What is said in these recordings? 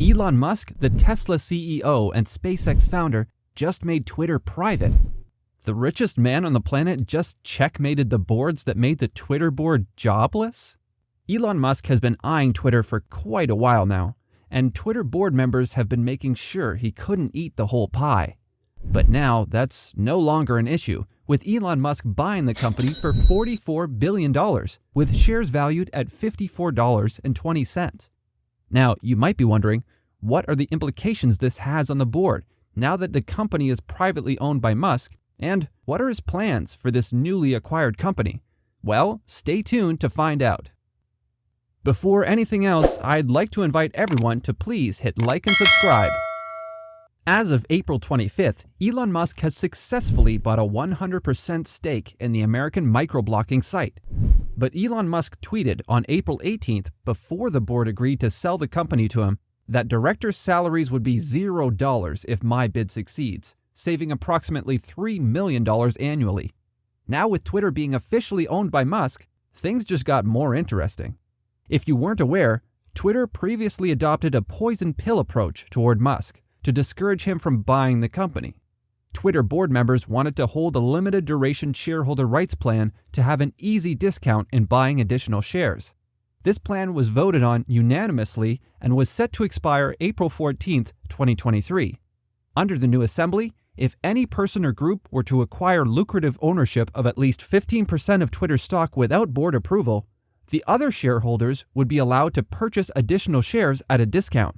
Elon Musk, the Tesla CEO and SpaceX founder, just made Twitter private. The richest man on the planet just checkmated the boards that made the Twitter board jobless? Elon Musk has been eyeing Twitter for quite a while now, and Twitter board members have been making sure he couldn't eat the whole pie. But now that's no longer an issue, with Elon Musk buying the company for $44 billion, with shares valued at $54.20. Now, you might be wondering, what are the implications this has on the board now that the company is privately owned by Musk, and what are his plans for this newly acquired company? Well, stay tuned to find out. Before anything else, I'd like to invite everyone to please hit like and subscribe. As of April 25th, Elon Musk has successfully bought a 100% stake in the American microblocking site. But Elon Musk tweeted on April 18th, before the board agreed to sell the company to him, that directors' salaries would be $0 if my bid succeeds, saving approximately $3 million annually. Now with Twitter being officially owned by Musk, things just got more interesting. If you weren't aware, Twitter previously adopted a poison pill approach toward Musk to discourage him from buying the company. Twitter board members wanted to hold a limited duration shareholder rights plan to have an easy discount in buying additional shares. This plan was voted on unanimously and was set to expire April 14, 2023. Under the new assembly, if any person or group were to acquire lucrative ownership of at least 15% of Twitter stock without board approval, the other shareholders would be allowed to purchase additional shares at a discount.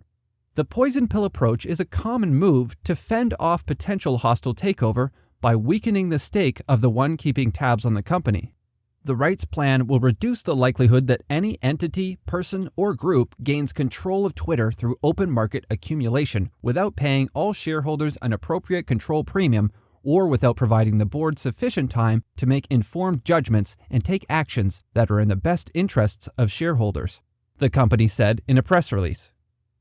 The poison pill approach is a common move to fend off potential hostile takeover by weakening the stake of the one keeping tabs on the company. The rights plan will reduce the likelihood that any entity, person, or group gains control of Twitter through open market accumulation without paying all shareholders an appropriate control premium or without providing the board sufficient time to make informed judgments and take actions that are in the best interests of shareholders, the company said in a press release.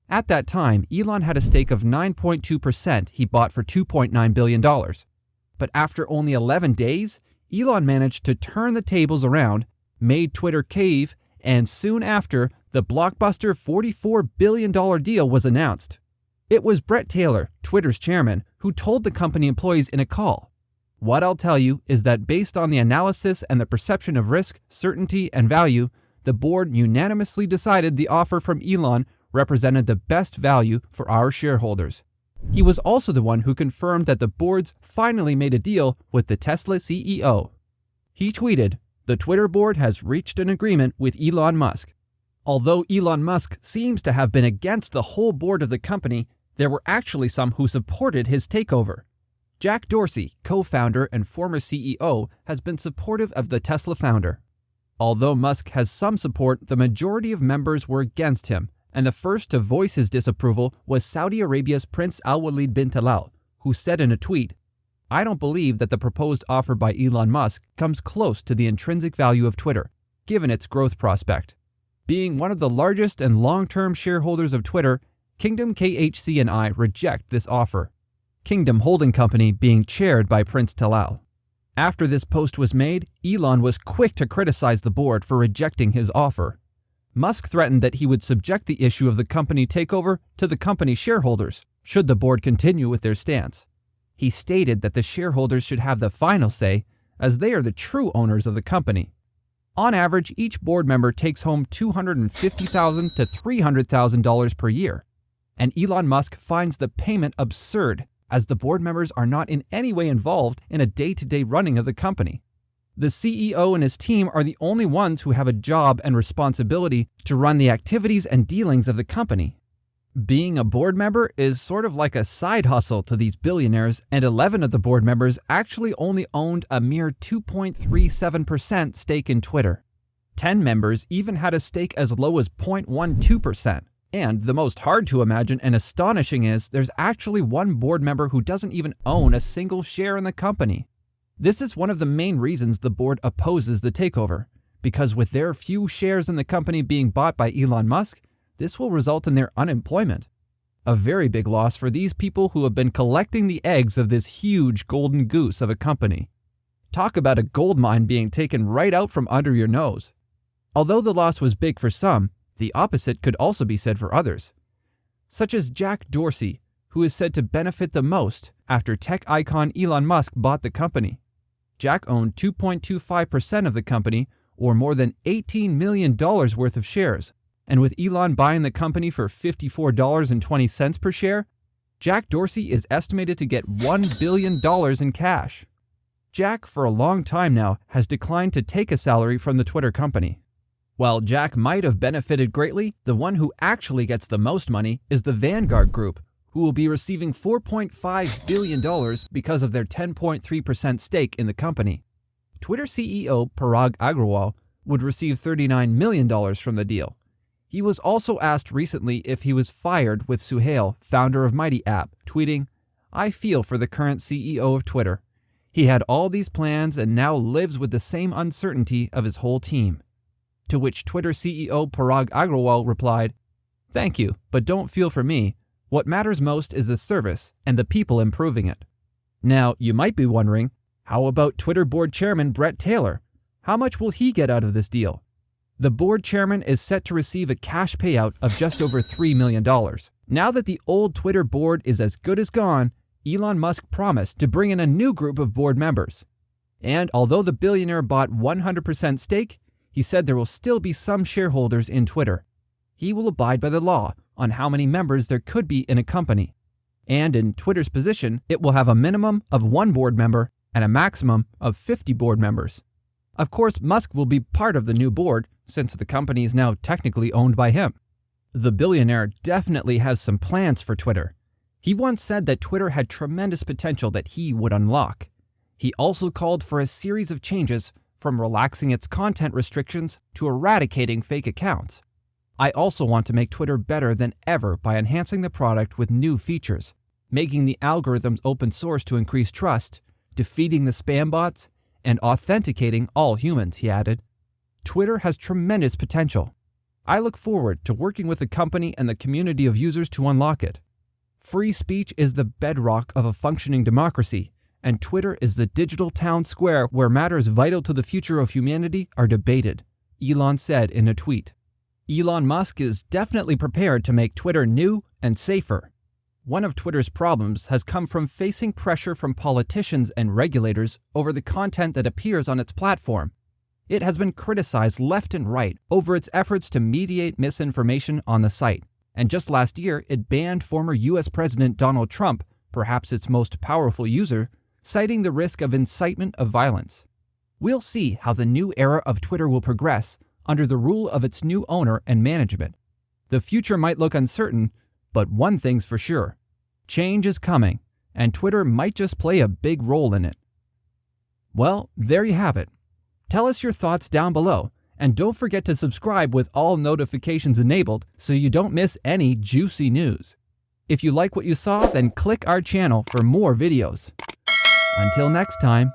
At that time, Elon had a stake of 9.2% he bought for $2.9 billion. But after only 11 days, Elon managed to turn the tables around, made Twitter cave, and soon after, the blockbuster $44 billion deal was announced. It was Bret Taylor, Twitter's chairman, who told the company employees in a call, "What I'll tell you is that based on the analysis and the perception of risk, certainty, and value, the board unanimously decided the offer from Elon represented the best value for our shareholders." He was also the one who confirmed that the boards finally made a deal with the Tesla CEO. He tweeted, "The Twitter board has reached an agreement with Elon Musk." Although Elon Musk seems to have been against the whole board of the company, there were actually some who supported his takeover. Jack Dorsey, co-founder and former CEO, has been supportive of the Tesla founder. Although Musk has some support, the majority of members were against him, and the first to voice his disapproval was Saudi Arabia's Prince Al-Walid bin Talal, who said in a tweet, "I don't believe that the proposed offer by Elon Musk comes close to the intrinsic value of Twitter, given its growth prospect." Being one of the largest and long-term shareholders of Twitter, Kingdom KHC and I reject this offer. Kingdom Holding Company being chaired by Prince Talal. After this post was made, Elon was quick to criticize the board for rejecting his offer. Musk threatened that he would subject the issue of the company takeover to the company shareholders, should the board continue with their stance. He stated that the shareholders should have the final say, as they are the true owners of the company. On average, each board member takes home $250,000 to $300,000 per year, and Elon Musk finds the payment absurd, as the board members are not in any way involved in a day-to-day running of the company. The CEO and his team are the only ones who have a job and responsibility to run the activities and dealings of the company. Being a board member is sort of like a side hustle to these billionaires, and 11 of the board members actually only owned a mere 2.37% stake in Twitter. 10 members even had a stake as low as 0.12%. And the most hard to imagine and astonishing is there's actually one board member who doesn't even own a single share in the company. This is one of the main reasons the board opposes the takeover, because with their few shares in the company being bought by Elon Musk, this will result in their unemployment. A very big loss for these people who have been collecting the eggs of this huge golden goose of a company. Talk about a gold mine being taken right out from under your nose. Although the loss was big for some, the opposite could also be said for others. such as Jack Dorsey, who is said to benefit the most after tech icon Elon Musk bought the company. Jack owned 2.25% of the company, or more than $18 million worth of shares, and with Elon buying the company for $54.20 per share, Jack Dorsey is estimated to get $1 billion in cash. Jack, for a long time now, has declined to take a salary from the Twitter company. While Jack might have benefited greatly, the one who actually gets the most money is the Vanguard Group, who will be receiving $4.5 billion because of their 10.3% stake in the company. Twitter CEO Parag Agrawal would receive $39 million from the deal. He was also asked recently if he was fired with Suhail, founder of Mighty App, tweeting, "I feel for the current CEO of Twitter. He had all these plans and now lives with the same uncertainty of his whole team." To which Twitter CEO Parag Agrawal replied, "Thank you, but don't feel for me. What matters most is the service and the people improving it." Now, you might be wondering, how about Twitter board chairman Bret Taylor? How much will he get out of this deal? The board chairman is set to receive a cash payout of just over $3 million. Now that the old Twitter board is as good as gone, Elon Musk promised to bring in a new group of board members. And although the billionaire bought 100% stake, he said there will still be some shareholders in Twitter. He will abide by the law on how many members there could be in a company. And in Twitter's position, it will have a minimum of 1 board member and a maximum of 50 board members. Of course, Musk will be part of the new board since the company is now technically owned by him. The billionaire definitely has some plans for Twitter. He once said that Twitter had tremendous potential that he would unlock. He also called for a series of changes, from relaxing its content restrictions to eradicating fake accounts. "I also want to make Twitter better than ever by enhancing the product with new features, making the algorithms open source to increase trust, defeating the spam bots, and authenticating all humans," he added. Twitter has tremendous potential. I look forward to working with the company and the community of users to unlock it. Free speech is the bedrock of a functioning democracy, and Twitter is the digital town square where matters vital to the future of humanity are debated, Elon said in a tweet. Elon Musk is definitely prepared to make Twitter new and safer. One of Twitter's problems has come from facing pressure from politicians and regulators over the content that appears on its platform. It has been criticized left and right over its efforts to mediate misinformation on the site. And just last year, it banned former US President Donald Trump, perhaps its most powerful user, citing the risk of incitement of violence. We'll see how the new era of Twitter will progress under the rule of its new owner and management. The future might look uncertain, but one thing's for sure. Change is coming, and Twitter might just play a big role in it. Well, there you have it. Tell us your thoughts down below, and don't forget to subscribe with all notifications enabled so you don't miss any juicy news. If you like what you saw, then click our channel for more videos. Until next time.